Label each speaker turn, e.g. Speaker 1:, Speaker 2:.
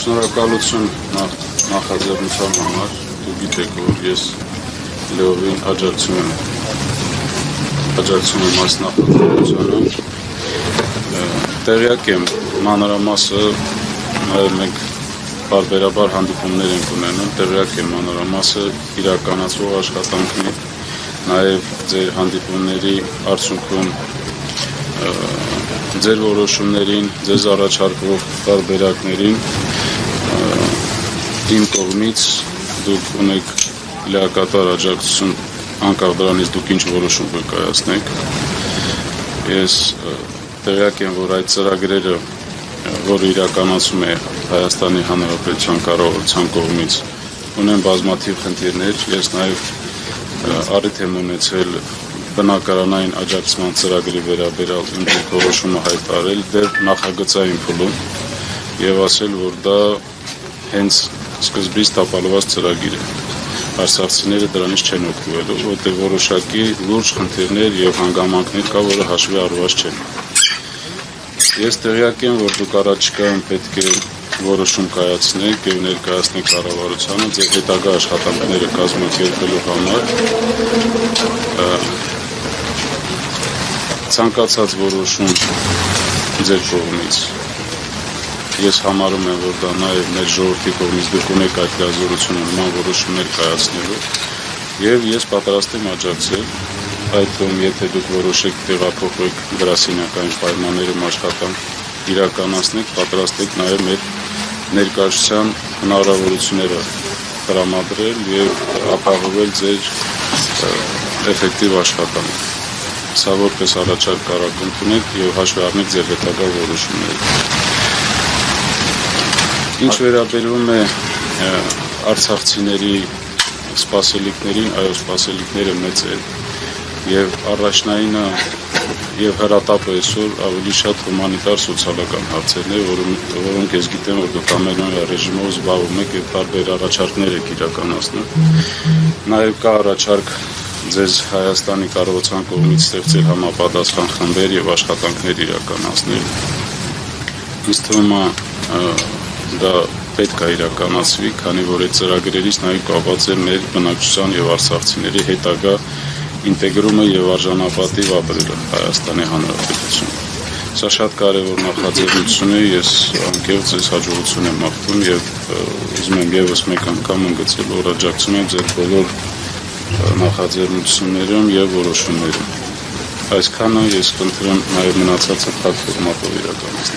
Speaker 1: Շնորհակալություն նախաձեռնության համար, դուք գիտեք, որ ես լիովին աջակցում եմ այս նախաձեռնությանը, տեղյակ եմ մանրամասը, նաև մենք բարբերաբար հանդիպումներ ենք ունենում, տեղյակ եմ մանրամասը իրականացվող աշխատանքի, նաև ձեր հանդիպումների արդյունքում ձեր որոշումներին, ձեզ առաջարկվող տարբերակներին իմ կողմից դուք ունեք լիակատար աջակցություն, անկախ դրանից դուք ինչ որոշում կայացնեք։ Ես տեղյակ եմ, որ այդ ծրագրերը, որը իրականացում է Հայաստանի Հանրապետության կառավարության կողմից, ունեն բազմաթիվ խնդիրներ։ Ես նաև առիթ եմ ունեցել բնակարանային աջակցման ծրագրի վերաբերյալ իմ դիրքորոշումը հայտարարել դեռ նախագծային փուլում եւ ասել, որ դա հենց սկզբից տապալված ծրագիր է։ Արցախցիները դրանից չեն օգտվելու, որտեղ որոշակի լուրջ խնդիրներ եւ հանգամանքներ կա, որը հաշվի առնված չեն։ Ես տեղյակ եմ, որ դուք առաջիկայում պետք է որոշում կայացնեք եւ ներկայացնեք կառավարությանը ձեր հետագա աշխատանքները կազմակերպելու համար։ Ցանկացած որոշում ձեր կողմից ես համարում եմ, որ դա նաև մեր ժողովրդի կողմից դուք ունեք այդ լիազորությունը նման որոշումներ կայացնելու եւ ես պատրաստ եմ աջակցել, այդ թվում եթե դուք որոշեք տեղափոխեք գրասենյակային պայմաններում աշխատանք իրականացնեք, պատրաստ եք նաև մեր ներկայացության հնարավորությունները տրամադրել եւ ապահովել ձեր էֆեկտիվ աշխատանք։ Սա որպես առաջարկ կարող ընդունեք եւ հաշվի առնեք ձեր հետագա որոշումները։ Ինչ վերաբերում է արցախցիների սպասելիքներին, այո, սպասելիքները մեծ են եւ առաջնայինը եւ հրատապը այսօր ավելի շատ հումանիտար սոցիալական հարցերն է, որոնք ես գիտեմ, որ դուք ամենօրյա ռեժիմով զբաղվում եք եւ տարբեր առաջարկներ եք իրականացնում։ Նաեւ կա առաջարկ ձեզ Հայաստանի կառավարության կողմից ստեղծել համապատասխան խմբեր եւ աշխատանքներ իրականացնել։ Ինձ թվում է դա պետք է իրականացվի, քանի որ այդ ծրագրերից նաև կապված է մեր բնակչության եւ արցախցիների հետագա ինտեգրումը եւ արժանապատիվ ապրելը Հայաստանի Հանրապետությունում։ Սա շատ կարեւոր նախաձեռնություն է, ես անկեղծ ձեզ հաջողություն եմ մաղթում եւ ուզում եմ եւս մեկ անգամ ընդգծել, որ աջակցում եմ ձեր բոլոր նախաձեռնություններում եւ որոշումներում։ Այսքանը ես խնդրեմ նաև մնացածը փակ ֆորմատով իրականացնել։